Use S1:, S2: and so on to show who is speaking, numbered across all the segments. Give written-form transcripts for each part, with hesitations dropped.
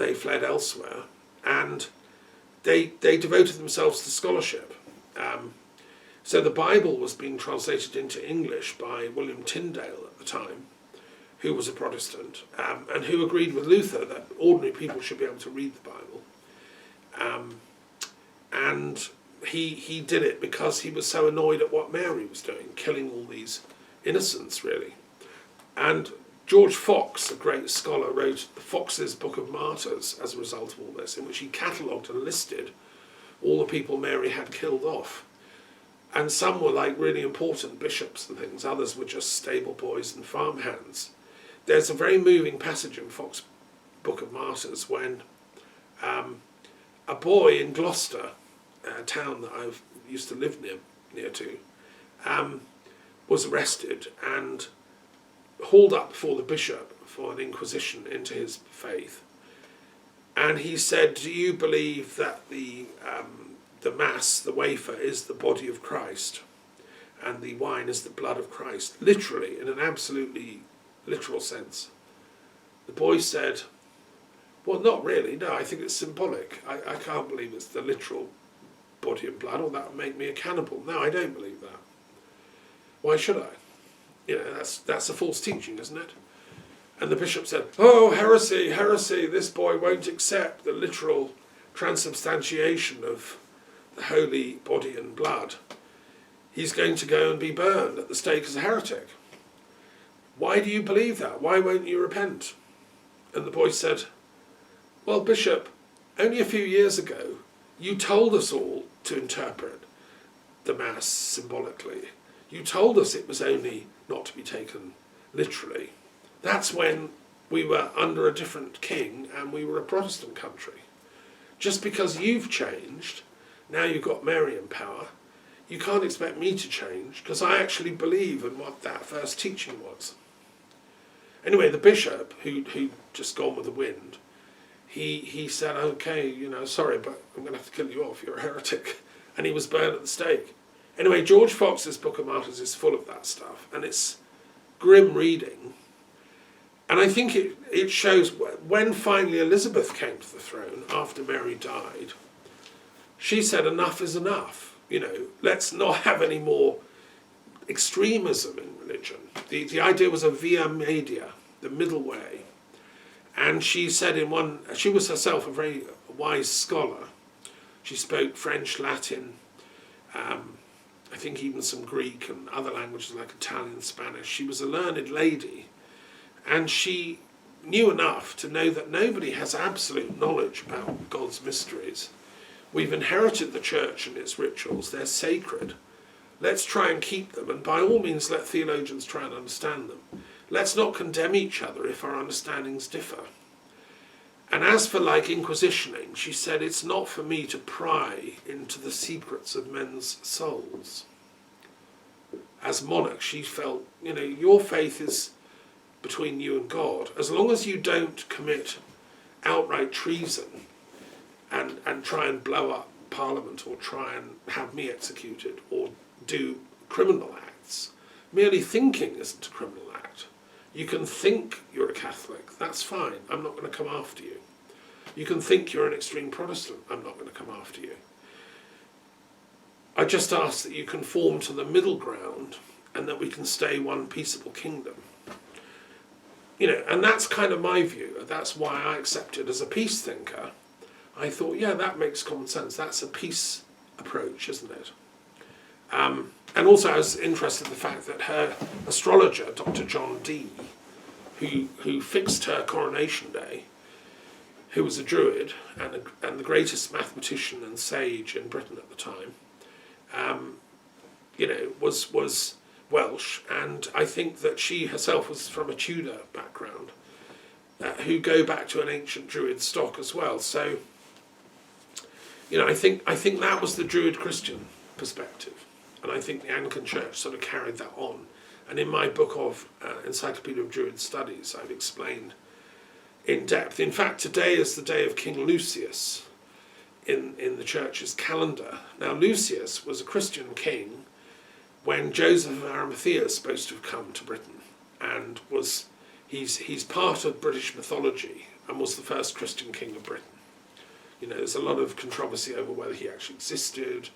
S1: they fled elsewhere, and they devoted themselves to scholarship. So the Bible was being translated into English by William Tyndale at the time, who was a Protestant, and who agreed with Luther that ordinary people should be able to read the Bible. And he did it because he was so annoyed at what Mary was doing, killing all these innocents, really. And George Fox, a great scholar, wrote Fox's Book of Martyrs as a result of all this, in which he catalogued and listed all the people Mary had killed off. And some were like really important bishops and things, others were just stable boys and farmhands. There's a very moving passage in Fox's Book of Martyrs when a boy in Gloucester, a town that I used to live near to, was arrested and hauled up before the bishop for an inquisition into his faith. And he said, do you believe that the Mass, the wafer, is the body of Christ and the wine is the blood of Christ? Literally, in an absolutely literal sense. The boy said, well, not really, no, I think it's symbolic. I can't believe it's the literal body and blood, or that would make me a cannibal. No, I don't believe that. Why should I? You know, that's a false teaching, isn't it? And the bishop said, oh, heresy, heresy, this boy won't accept the literal transubstantiation of the holy body and blood. He's going to go and be burned at the stake as a heretic. Why do you believe that? Why won't you repent? And the boy said, well, Bishop, only a few years ago, you told us all to interpret the Mass symbolically. You told us it was only not to be taken literally. That's when we were under a different king and we were a Protestant country. Just because you've changed, now you've got Mary in power, you can't expect me to change, because I actually believe in what that first teaching was. Anyway, the bishop, who'd just gone with the wind, he said, okay, you know, sorry, but I'm going to have to kill you off, you're a heretic. And he was burned at the stake. Anyway, George Fox's Book of Martyrs is full of that stuff, and it's grim reading. And I think it shows when finally Elizabeth came to the throne after Mary died, she said enough is enough. You know, let's not have any more extremism in religion. The idea was a via media, the middle way. And she said she was herself a very wise scholar. She spoke French, Latin, I think even some Greek and other languages like Italian, Spanish. She was a learned lady, and she knew enough to know that nobody has absolute knowledge about God's mysteries. We've inherited the church and its rituals. They're sacred. Let's try and keep them, and by all means let theologians try and understand them. Let's not condemn each other if our understandings differ. And as for like inquisitioning, she said, it's not for me to pry into the secrets of men's souls. As monarch, she felt, you know, your faith is between you and God. As long as you don't commit outright treason and try and blow up Parliament or try and have me executed or do criminal acts, merely thinking isn't a criminal act. You can think you're a Catholic, that's fine, I'm not going to come after you. You can think you're an extreme Protestant, I'm not going to come after you. I just ask that you conform to the middle ground and that we can stay one peaceable kingdom. You know, and that's kind of my view. That's why I accepted as a peace thinker. I thought, yeah, that makes common sense. That's a peace approach, isn't it? And also I was interested in the fact that her astrologer, Dr. John Dee, who fixed her coronation day, who was a Druid and the greatest mathematician and sage in Britain at the time, you know, was Welsh, and I think that she herself was from a Tudor background, who go back to an ancient Druid stock as well. So, you know, I think that was the Druid Christian perspective, and I think the Anglican Church sort of carried that on. And in my book of Encyclopedia of Druid Studies, I've explained in depth. In fact, today is the day of King Lucius in the Church's calendar. Now, Lucius was a Christian king when Joseph of Arimathea is supposed to have come to Britain, and he's part of British mythology, and was the first Christian king of Britain. You know, there's a lot of controversy over whether he actually existed,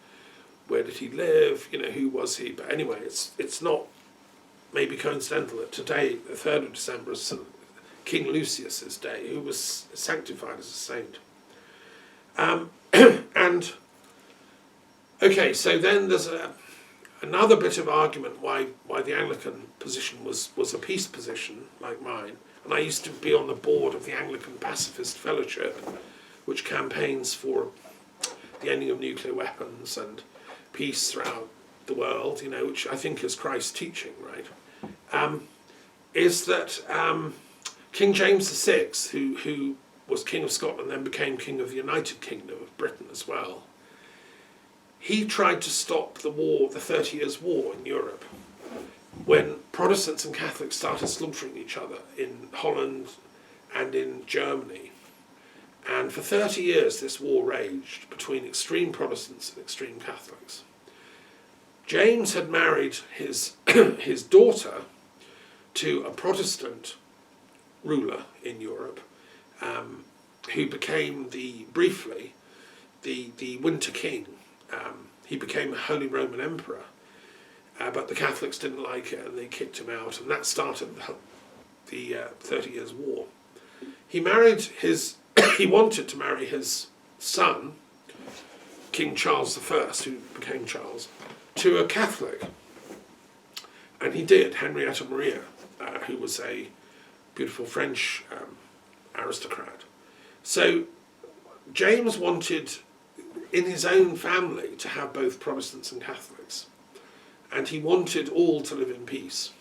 S1: where did he live, you know, who was he. But anyway, it's not maybe coincidental that today, the 3rd of December, is King Lucius's day, who was sanctified as a saint. And, okay, so then there's another bit of argument why the Anglican position was a peace position, like mine. And I used to be on the board of the Anglican Pacifist Fellowship, which campaigns for the ending of nuclear weapons and peace throughout the world, you know, which I think is Christ's teaching, right? Is that King James VI, who was King of Scotland, then became King of the United Kingdom of Britain as well, he tried to stop the war, the 30 Years' War in Europe, when Protestants and Catholics started slaughtering each other in Holland and in Germany. And for 30 years this war raged between extreme Protestants and extreme Catholics. James had married his daughter to a Protestant ruler in Europe, who became briefly the Winter King. He became a Holy Roman Emperor, but the Catholics didn't like it and they kicked him out, and that started the 30 Years' War. He wanted to marry his son, King Charles I, who became Charles, to a Catholic. And he did, Henrietta Maria, who was a beautiful French aristocrat. So James wanted, in his own family, to have both Protestants and Catholics. And he wanted all to live in peace.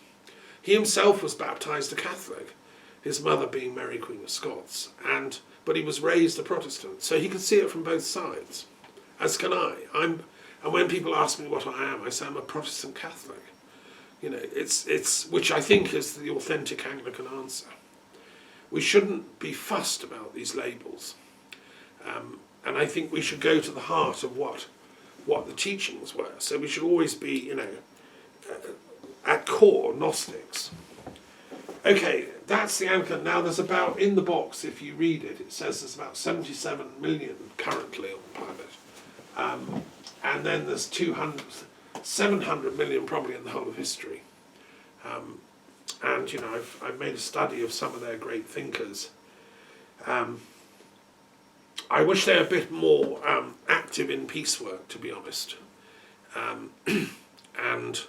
S1: He himself was baptised a Catholic, his mother being Mary Queen of Scots, but he was raised a Protestant, so he could see it from both sides, as can I. And when people ask me what I am, I say I'm a Protestant Catholic. You know, it's which I think is the authentic Anglican answer. We shouldn't be fussed about these labels, and I think we should go to the heart of what the teachings were. So we should always be, you know, at core Gnostics. Okay, that's the Anglican. Now there's about, in the box, if you read it, it says there's about 77 million currently on the planet. And then there's 700 million probably in the whole of history. And, you know, I've made a study of some of their great thinkers. I wish they were a bit more active in peace work, to be honest. And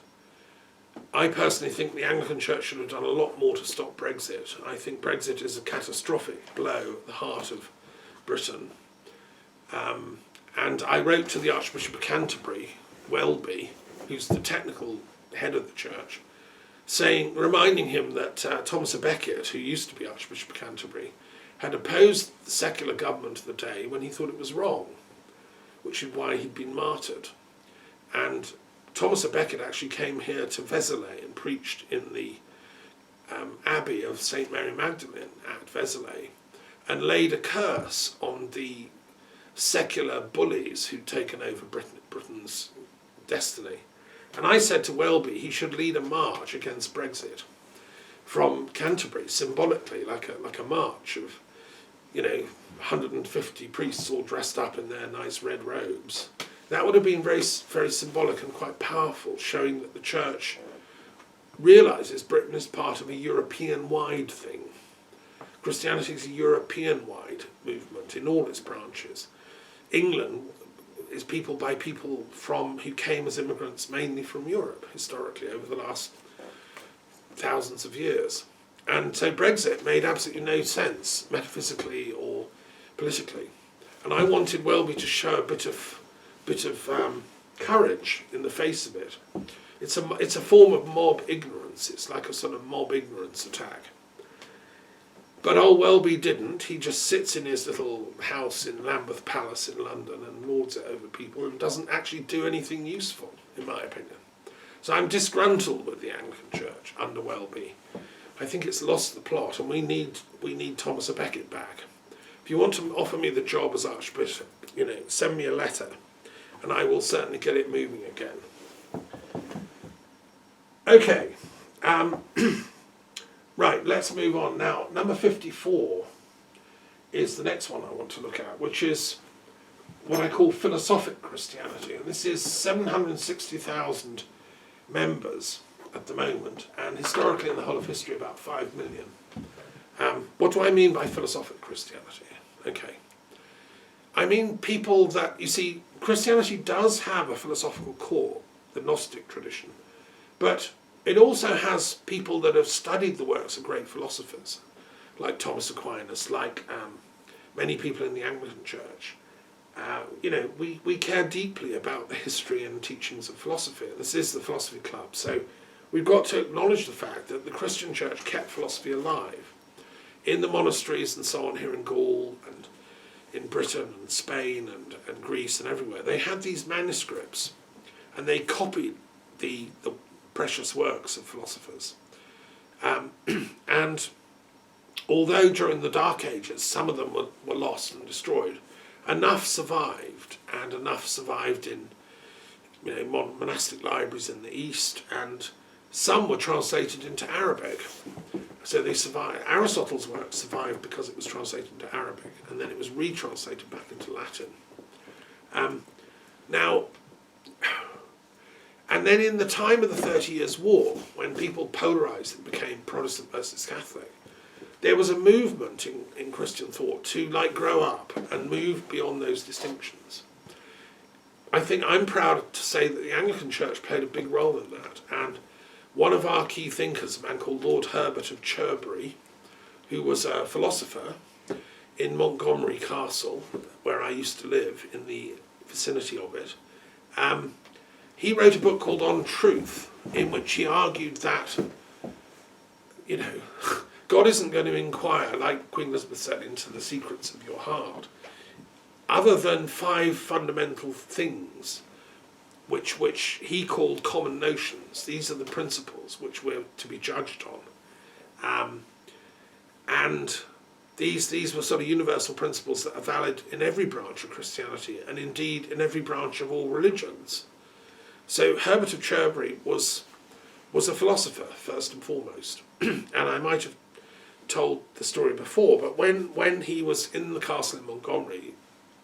S1: I personally think the Anglican Church should have done a lot more to stop Brexit. I think Brexit is a catastrophic blow at the heart of Britain. And I wrote to the Archbishop of Canterbury, Welby, who's the technical head of the church, reminding him that Thomas à Becket, who used to be Archbishop of Canterbury, had opposed the secular government of the day when he thought it was wrong, which is why he'd been martyred. And Thomas à Becket actually came here to Vézelay and preached in the Abbey of St. Mary Magdalene at Vézelay, and laid a curse on the secular bullies who'd taken over Britain's destiny. And I said to Welby he should lead a march against Brexit from Canterbury, symbolically, like a march of, you know, 150 priests all dressed up in their nice red robes. That would have been very, very symbolic and quite powerful, showing that the Church realises Britain is part of a European-wide thing. Christianity is a European-wide movement in all its branches. England is people by people who came as immigrants mainly from Europe, historically, over the last thousands of years. And so Brexit made absolutely no sense, metaphysically or politically. And I wanted Welby to show a bit of courage in the face of it. It's a form of mob ignorance. It's like a sort of mob ignorance attack. But old Welby didn't. He just sits in his little house in Lambeth Palace in London and lords it over people and doesn't actually do anything useful, in my opinion. So I'm disgruntled with the Anglican Church under Welby. I think it's lost the plot, and we need Thomas à Becket back. If you want to offer me the job as Archbishop, you know, send me a letter, and I will certainly get it moving again. Okay, right, let's move on now. Number 54 is the next one I want to look at, which is what I call philosophic Christianity. And this is 760,000 members at the moment, and historically in the whole of history about 5 million. What do I mean by philosophic Christianity? Okay. I mean people that, you see, Christianity does have a philosophical core, the Gnostic tradition, but it also has people that have studied the works of great philosophers, like Thomas Aquinas, like many people in the Anglican Church. We care deeply about the history and teachings of philosophy. This is the Philosophy Club, so we've got to acknowledge the fact that the Christian Church kept philosophy alive in the monasteries and so on here in Gaul and in Britain and Spain and Greece and everywhere. They had these manuscripts and they copied the precious works of philosophers. And although during the Dark Ages some of them were lost and destroyed, enough survived, and enough survived in modern monastic libraries in the East, and some were translated into Arabic. So they survived. Aristotle's work survived because it was translated into Arabic, and then it was retranslated back into Latin. And then in the time of the 30 Years' War, when people polarised and became Protestant versus Catholic, there was a movement in Christian thought to grow up and move beyond those distinctions. I think I'm proud to say that the Anglican Church played a big role in that, and one of our key thinkers, a man called Lord Herbert of Cherbury, who was a philosopher in Montgomery Castle, where I used to live, in the vicinity of it, he wrote a book called On Truth, in which he argued that, God isn't going to inquire, like Queen Elizabeth said, into the secrets of your heart, other than 5 fundamental things which he called common notions. These are the principles which we're to be judged on. And these were sort of universal principles that are valid in every branch of Christianity, and indeed in every branch of all religions. So Herbert of Cherbury was a philosopher, first and foremost. And I might have told the story before, but when he was in the castle in Montgomery,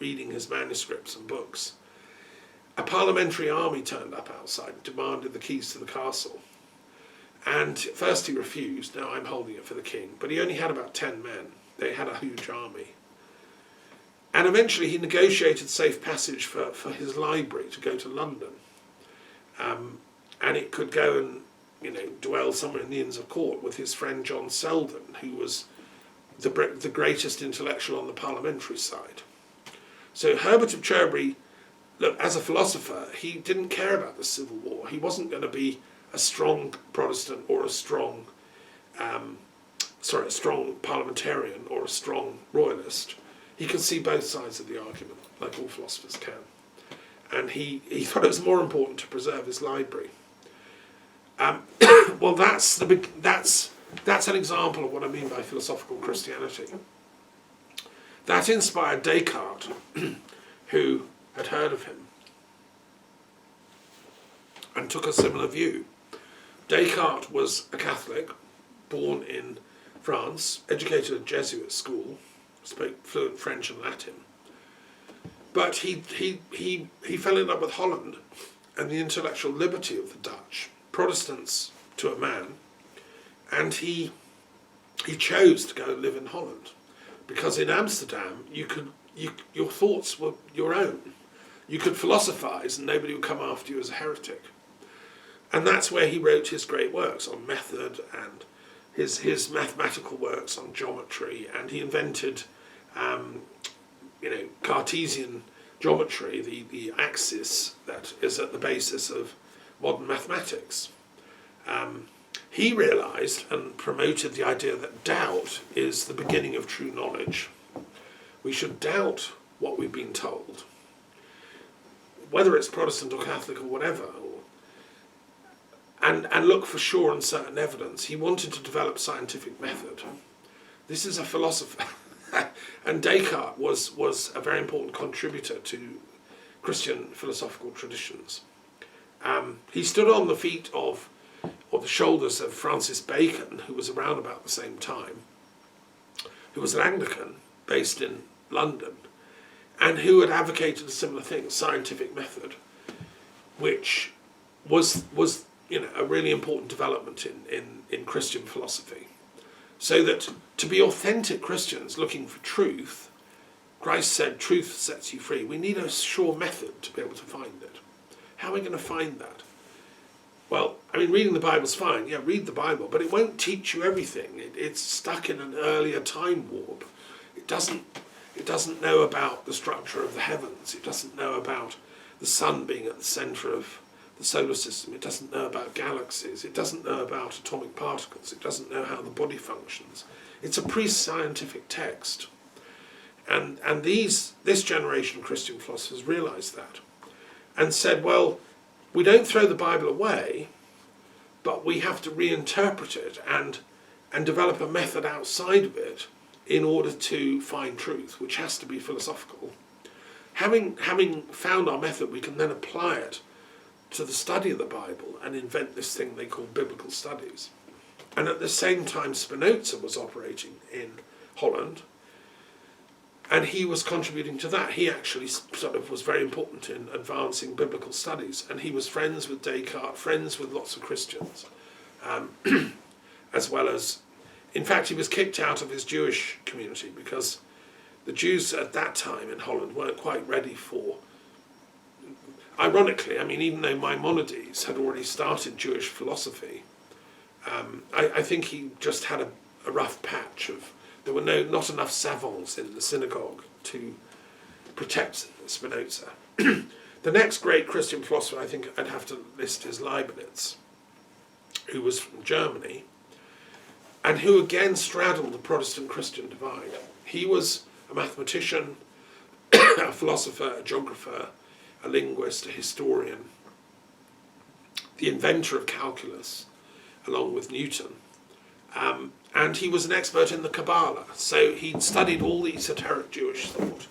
S1: reading his manuscripts and books, a parliamentary army turned up outside and demanded the keys to the castle. And at first he refused, "No, I'm holding it for the king." But he only had about 10 men. They had a huge army. And eventually he negotiated safe passage for his library to go to London. And it could go and dwell somewhere in the Inns of Court with his friend John Selden, who was the greatest intellectual on the parliamentary side. So Herbert of Cherbury, look, as a philosopher, he didn't care about the Civil War. He wasn't going to be a strong Protestant or a strong parliamentarian or a strong royalist. He could see both sides of the argument, like all philosophers can. And he thought it was more important to preserve his library. Well, that's an example of what I mean by philosophical Christianity. That inspired Descartes, who had heard of him and took a similar view. Descartes was a Catholic, born in France, educated at a Jesuit school, spoke fluent French and Latin. But he fell in love with Holland and the intellectual liberty of the Dutch, Protestants to a man, and he chose to go and live in Holland, because in Amsterdam your thoughts were your own. You could philosophize and nobody would come after you as a heretic. And that's where he wrote his great works on method and his mathematical works on geometry, and he invented Cartesian geometry, the axis that is at the basis of modern mathematics. He realized and promoted the idea that doubt is the beginning of true knowledge. We should doubt what we've been told, whether it's Protestant or Catholic or whatever, and look for sure and certain evidence. He wanted to develop scientific method. This is a philosopher. And Descartes was a very important contributor to Christian philosophical traditions. He stood on the feet of, or the shoulders of, Francis Bacon, who was around about the same time, who was an Anglican, based in London, and who had advocated a similar thing, scientific method, which was a really important development in Christian philosophy. So that to be authentic Christians looking for truth, Christ said truth sets you free. We need a sure method to be able to find it. How are we going to find that? Well, I mean, reading the Bible's fine. Yeah, read the Bible, but it won't teach you everything. It's stuck in an earlier time warp. It doesn't know about the structure of the heavens. It doesn't know about the sun being at the centre of the solar system. It doesn't know about galaxies. It doesn't know about atomic particles. It doesn't know how the body functions. It's a pre-scientific text. And this generation of Christian philosophers realised that and said, well, we don't throw the Bible away, but we have to reinterpret it and develop a method outside of it in order to find truth, which has to be philosophical. Having found our method, we can then apply it to the study of the Bible and invent this thing they call biblical studies. And at the same time, Spinoza was operating in Holland, and he was contributing to that. He actually sort of was very important in advancing biblical studies, and he was friends with Descartes, friends with lots of Christians, as well as, in fact, he was kicked out of his Jewish community because the Jews at that time in Holland weren't quite ready for, ironically, I mean, even though Maimonides had already started Jewish philosophy, I think he just had a rough patch of, there were not enough savants in the synagogue to protect Spinoza. The next great Christian philosopher I think I'd have to list is Leibniz, who was from Germany, and who again straddled the Protestant-Christian divide. He was a mathematician, a philosopher, a geographer, a linguist, a historian, the inventor of calculus, along with Newton. And he was an expert in the Kabbalah, so he'd studied all the esoteric Jewish thought.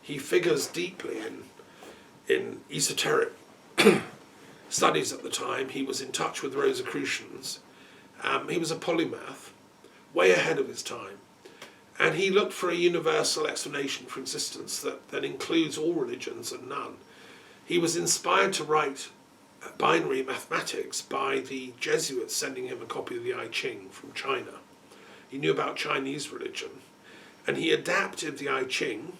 S1: He figures deeply in esoteric studies at the time. He was in touch with Rosicrucians. He was a polymath, way ahead of his time. And he looked for a universal explanation for existence that includes all religions and none. He was inspired to write binary mathematics by the Jesuits sending him a copy of the I Ching from China. He knew about Chinese religion, and he adapted the I Ching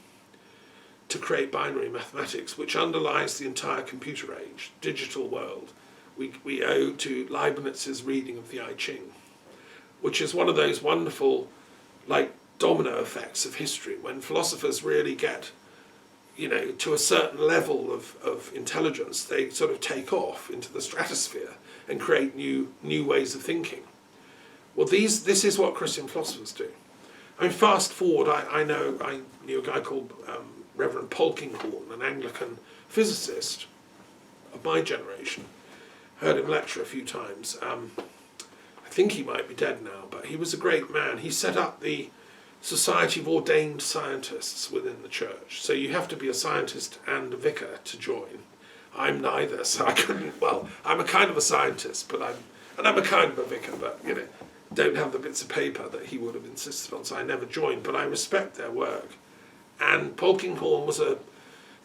S1: to create binary mathematics, which underlies the entire computer age, digital world. We owe to Leibniz's reading of the I Ching, which is one of those wonderful, like, domino effects of history, when philosophers really get, to a certain level of intelligence, they sort of take off into the stratosphere and create new ways of thinking. Well, this is what Christian philosophers do. I mean, fast forward, I knew a guy called Reverend Polkinghorne, an Anglican physicist of my generation. Heard him lecture a few times. I think he might be dead now, but he was a great man. He set up the Society of Ordained Scientists within the church. So you have to be a scientist and a vicar to join. I'm neither, so I couldn't, I'm a kind of a scientist, but I'm a kind of a vicar, but, don't have the bits of paper that he would have insisted on, so I never joined, but I respect their work. And Polkinghorne was a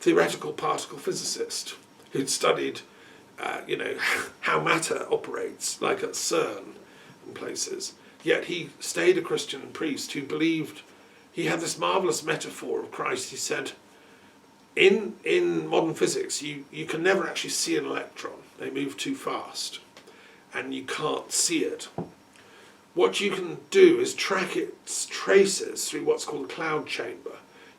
S1: theoretical particle physicist who'd studied, how matter operates, like at CERN and places. Yet he stayed a Christian priest who believed, he had this marvellous metaphor of Christ. He said, in modern physics, you can never actually see an electron. They move too fast, and you can't see it. What you can do is track its traces through what's called a cloud chamber.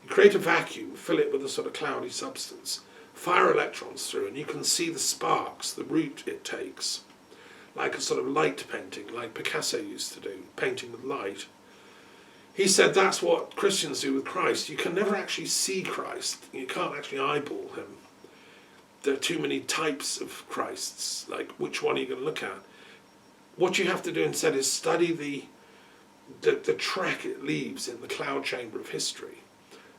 S1: You create a vacuum, fill it with a sort of cloudy substance, fire electrons through, and you can see the sparks, the route it takes, like a sort of light painting, like Picasso used to do, painting with light. He said that's what Christians do with Christ. You can never actually see Christ. You can't actually eyeball him. There are too many types of Christs, like which one are you going to look at? What you have to do instead is study the track it leaves in the cloud chamber of history,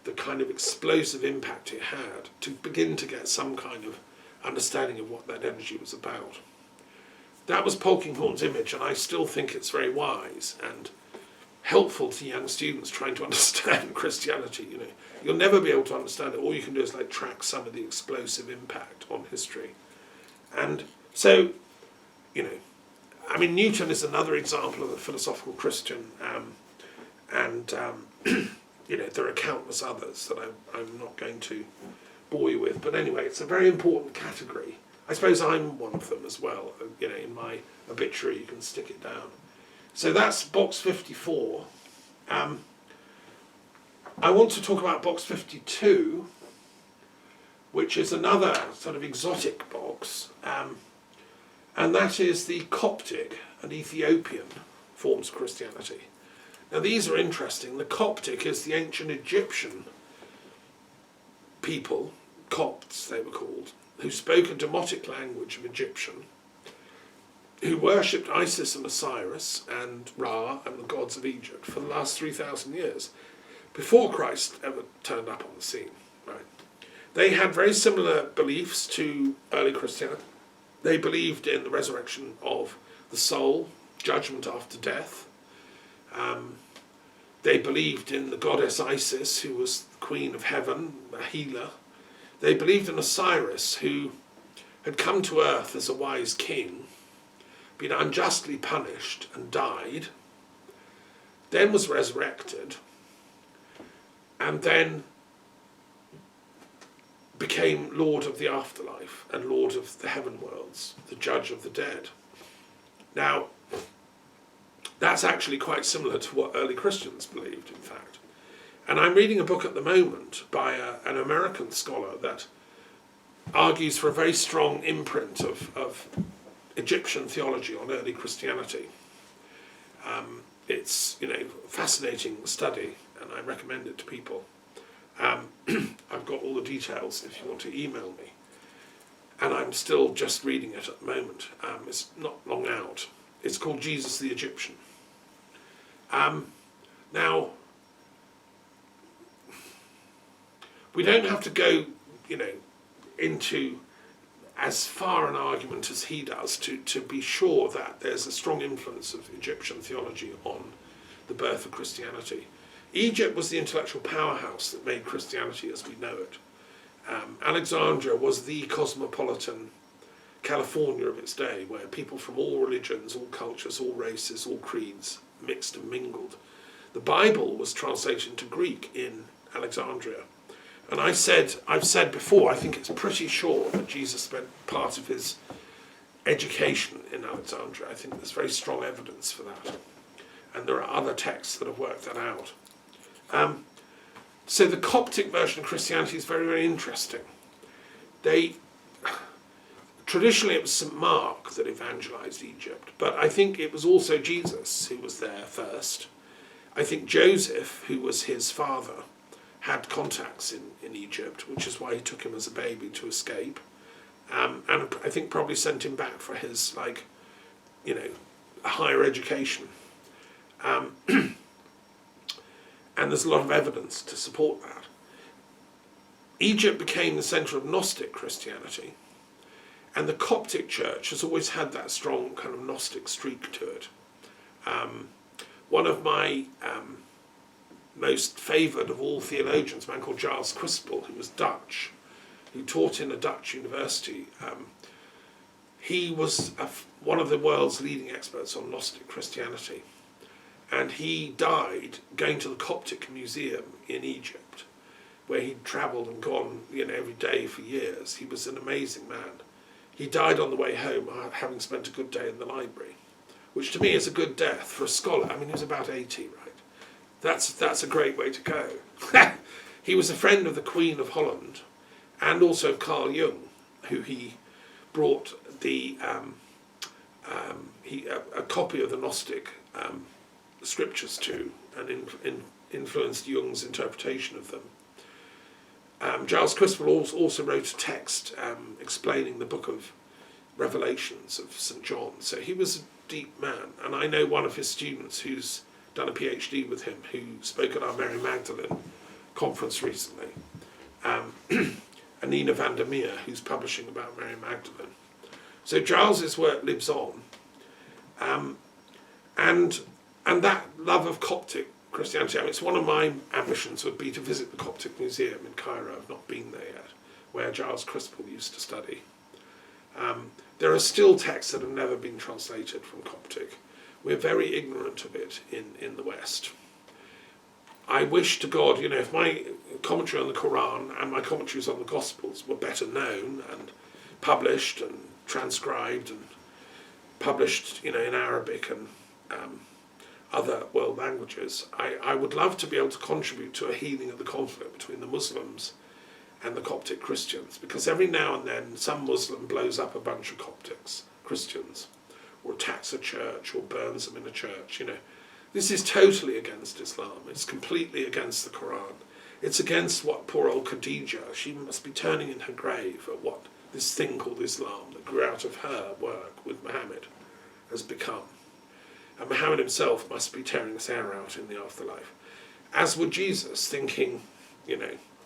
S1: the kind of explosive impact it had, to begin to get some kind of understanding of what that energy was about. That was Polkinghorne's image, and I still think it's very wise and helpful to young students trying to understand Christianity. You'll never be able to understand it. All you can do is like track some of the explosive impact on history. And so, Newton is another example of a philosophical Christian, and there are countless others that I'm not going to bore you with. But anyway, it's a very important category. I suppose I'm one of them as well. In my obituary, you can stick it down. So that's box 54. I want to talk about box 52, which is another sort of exotic box, and that is the Coptic and Ethiopian forms of Christianity. Now these are interesting. The Coptic is the ancient Egyptian people, Copts they were called, who spoke a demotic language of Egyptian, who worshipped Isis and Osiris and Ra and the gods of Egypt for the last 3,000 years, before Christ ever turned up on the scene. Right? They had very similar beliefs to early Christianity. They believed in the resurrection of the soul, judgment after death. They believed in the goddess Isis, who was the queen of heaven, a healer. They believed in Osiris, who had come to earth as a wise king, been unjustly punished and died, then was resurrected, and then became Lord of the afterlife and Lord of the heaven worlds, the judge of the dead. Now, that's actually quite similar to what early Christians believed, in fact. And I'm reading a book at the moment by an American scholar that argues for a very strong imprint of Egyptian theology on early Christianity. It's a fascinating study, and I recommend it to people. I've got all the details if you want to email me. And I'm still just reading it at the moment. It's not long out. It's called Jesus the Egyptian. Now, we don't have to go, into as far an argument as he does to be sure that there's a strong influence of Egyptian theology on the birth of Christianity. Egypt was the intellectual powerhouse that made Christianity as we know it. Alexandria was the cosmopolitan California of its day, where people from all religions, all cultures, all races, all creeds mixed and mingled. The Bible was translated into Greek in Alexandria. And I've said before, I think it's pretty sure that Jesus spent part of his education in Alexandria. I think there's very strong evidence for that. And there are other texts that have worked that out. So the Coptic version of Christianity is very, very interesting. Traditionally it was St. Mark that evangelized Egypt, but I think it was also Jesus who was there first. I think Joseph, who was his father, had contacts in Egypt, which is why he took him as a baby to escape. And I think probably sent him back for his, a higher education. And there's a lot of evidence to support that. Egypt became the centre of Gnostic Christianity, and the Coptic Church has always had that strong kind of Gnostic streak to it. One of my most favoured of all theologians, a man called Giles Quispel, who was Dutch, who taught in a Dutch university, he was one of the world's leading experts on Gnostic Christianity. And he died going to the Coptic Museum in Egypt, where he'd travelled and gone, every day for years. He was an amazing man. He died on the way home, having spent a good day in the library, which to me is a good death for a scholar. I mean, he was about 80, right? That's a great way to go. He was a friend of the Queen of Holland, and also of Carl Jung, who he brought a copy of the Gnostic scriptures to, and influenced Jung's interpretation of them. Giles Quispel also wrote a text explaining the book of Revelations of St. John. So he was a deep man, and I know one of his students who's done a PhD with him, who spoke at our Mary Magdalene conference recently, Anina van der Meer, who's publishing about Mary Magdalene. So Giles's work lives on, and And that love of Coptic Christianity, I mean, it's one of my ambitions would be to visit the Coptic Museum in Cairo. I've not been there yet, where Giles Crispell used to study. There are still texts that have never been translated from Coptic. We're very ignorant of it in the West. I wish to God, if my commentary on the Quran and my commentaries on the Gospels were better known and published and transcribed and published, in Arabic and other world languages, I would love to be able to contribute to a healing of the conflict between the Muslims and the Coptic Christians, because every now and then some Muslim blows up a bunch of Coptics, Christians, or attacks a church or burns them in a church, This is totally against Islam. It's completely against the Quran. It's against what poor old Khadija, she must be turning in her grave at what this thing called Islam that grew out of her work with Muhammad has become. And Muhammad himself must be tearing his hair out in the afterlife. As would Jesus, thinking,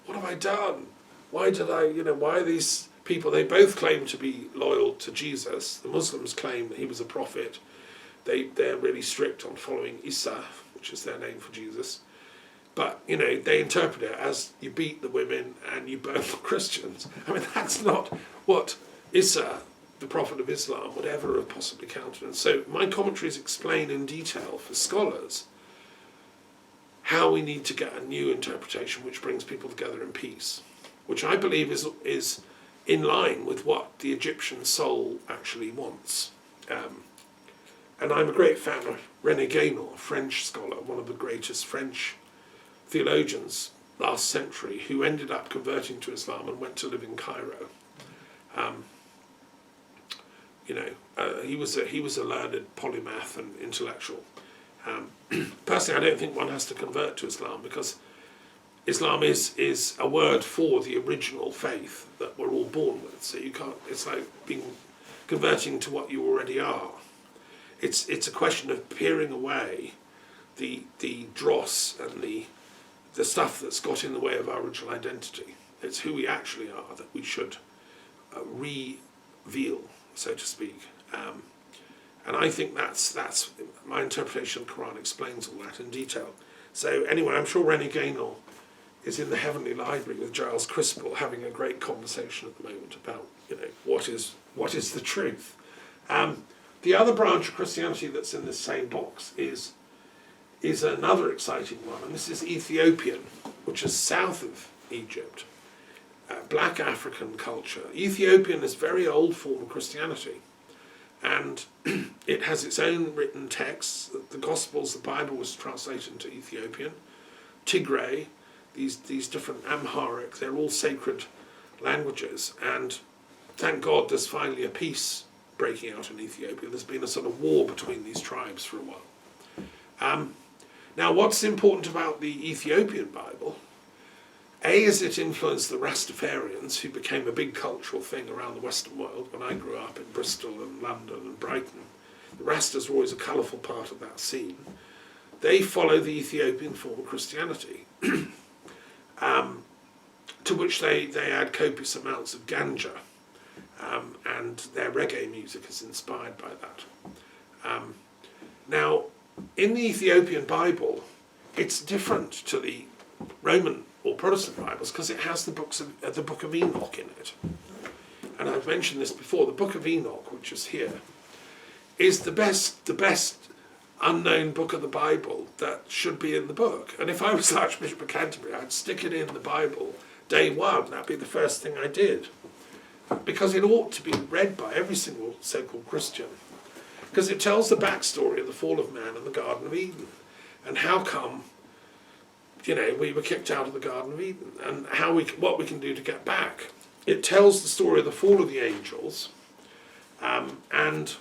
S1: what have I done? Why did why are these people, they both claim to be loyal to Jesus. The Muslims claim that he was a prophet. They're really strict on following Isa, which is their name for Jesus. But, they interpret it as you beat the women and you burn the Christians. I mean, that's not what Isa, the prophet of Islam, would ever have possibly countenanced. So my commentaries explain in detail for scholars how we need to get a new interpretation which brings people together in peace, which I believe is in line with what the Egyptian soul actually wants. And I'm a great fan of René Guénon, a French scholar, one of the greatest French theologians last century, who ended up converting to Islam and went to live in Cairo. He was a learned polymath and intellectual. Personally, I don't think one has to convert to Islam, because Islam is a word for the original faith that we're all born with. So you can't. It's like converting to what you already are. It's a question of peering away the dross and the stuff that's got in the way of our original identity. It's who we actually are that we should reveal, so to speak. And I think that's my interpretation of the Quran explains all that in detail. So anyway, I'm sure René Guénon is in the Heavenly Library with Giles Crispell having a great conversation at the moment about what is the truth. The other branch of Christianity that's in this same box is another exciting one, and this is Ethiopian, which is south of Egypt. Black African culture. Ethiopian is very old form of Christianity, and it has its own written texts. The Gospels, the Bible was translated into Ethiopian. Tigray, these different Amharic, they're all sacred languages, and thank God there's finally a peace breaking out in Ethiopia. There's been a sort of war between these tribes for a while. Now, what's important about the Ethiopian Bible, A, is it influenced the Rastafarians, who became a big cultural thing around the Western world. When I grew up in Bristol and London and Brighton, the Rastas were always a colourful part of that scene. They follow the Ethiopian form of Christianity, to which they add copious amounts of ganja, and their reggae music is inspired by that. Now, in the Ethiopian Bible, it's different to the Roman or Protestant Bibles because it has the Book of Enoch in it. And I've mentioned this before. The Book of Enoch, which is here, is the best unknown book of the Bible that should be in the book. And if I was Archbishop of Canterbury, I'd stick it in the Bible day one. That'd be the first thing I did, because it ought to be read by every single so-called Christian. Because it tells the backstory of the fall of man in the Garden of Eden, and how come, we were kicked out of the Garden of Eden, and what we can do to get back. It tells the story of the fall of the angels, and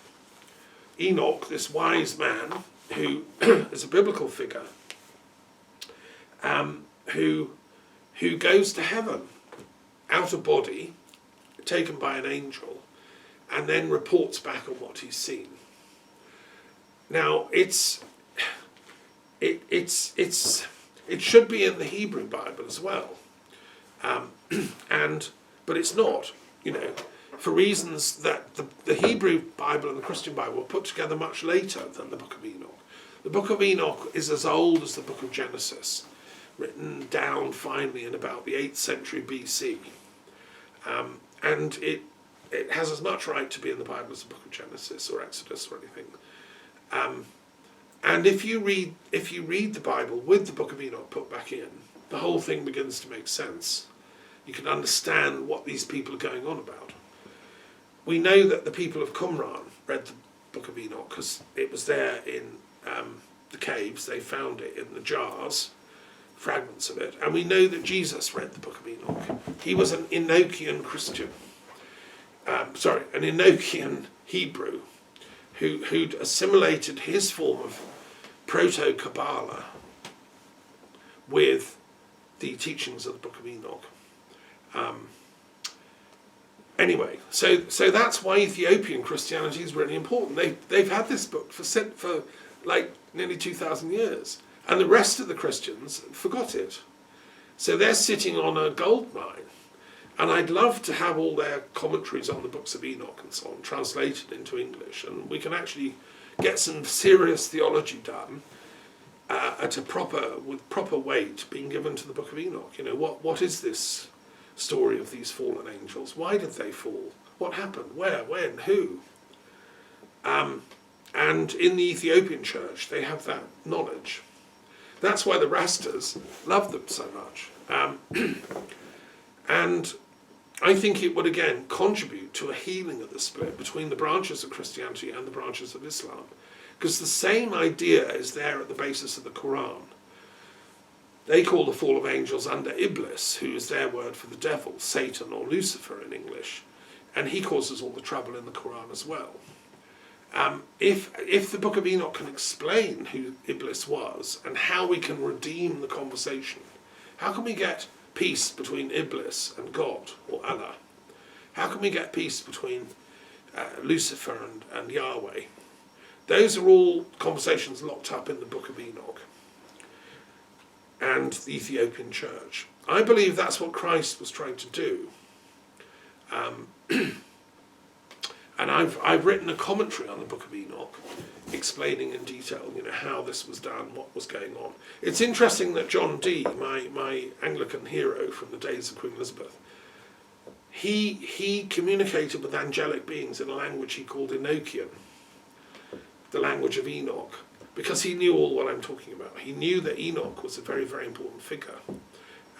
S1: Enoch, this wise man, who is a biblical figure, who goes to heaven out of body, taken by an angel, and then reports back on what he's seen. Now, it should be in the Hebrew Bible as well, but it's not. For reasons that the Hebrew Bible and the Christian Bible were put together much later than the Book of Enoch. The book of Enoch is as old as the book of Genesis, written down finally in about the 8th century BC. And it has as much right to be in the Bible as the book of Genesis or Exodus or anything. And if you read the Bible with the book of Enoch put back in, the whole thing begins to make sense. You can understand what these people are going on about. We know that the people of Qumran read the book of Enoch because it was there in the caves. They found it in the jars, fragments of it. And we know that Jesus read the book of Enoch. He was an Enochian Christian. An Enochian Hebrew who'd assimilated his form of proto-Kabbalah with the teachings of the book of Enoch. Anyway, so that's why Ethiopian Christianity is really important. They've had this book for like nearly 2,000 years, and the rest of the Christians forgot it. So they're sitting on a gold mine, and I'd love to have all their commentaries on the books of Enoch and so on translated into English, and we can actually get some serious theology done with proper weight being given to the book of Enoch. You know, what is this story of these fallen angels? Why did they fall? What happened? Where? When? Who? And in the Ethiopian church, they have that knowledge. That's why the Rastas love them so much. And I think it would again contribute to a healing of the split between the branches of Christianity and the branches of Islam. Because the same idea is there at the basis of the Quran. They call the fall of angels under Iblis, who is their word for the devil, Satan or Lucifer in English. And he causes all the trouble in the Quran as well. If the book of Enoch can explain who Iblis was and how we can redeem the conversation, how can we get peace between Iblis and God or Allah? How can we get peace between Lucifer and Yahweh? Those are all conversations locked up in the book of Enoch and the Ethiopian church. I believe that's what Christ was trying to do. And I've written a commentary on the book of Enoch, explaining in detail, you know, how this was done, what was going on. It's interesting that John Dee, my Anglican hero from the days of Queen Elizabeth, he communicated with angelic beings in a language he called Enochian, the language of Enoch, because he knew all what I'm talking about. He knew that Enoch was a very, very important figure.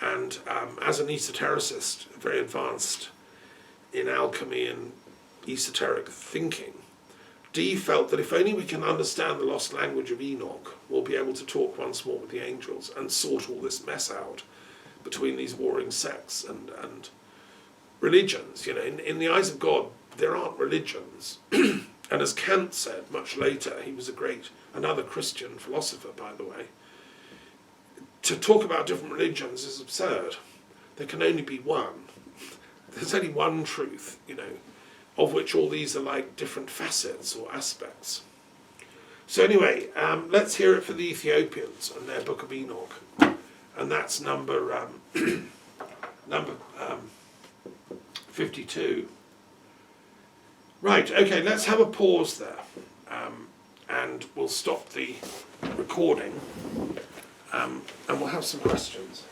S1: And as an esotericist, very advanced in alchemy and esoteric thinking, Dee felt that if only we can understand the lost language of Enoch, we'll be able to talk once more with the angels and sort all this mess out between these warring sects and religions. You know, in the eyes of God, there aren't religions. And as Kant said much later, he was another Christian philosopher, by the way, to talk about different religions is absurd. There can only be one. There's only one truth, you know, of which all these are like different facets or aspects. So anyway, let's hear it for the Ethiopians and their book of Enoch. And that's number 52. Right, okay, let's have a pause there. And we'll stop the recording. And we'll have some questions.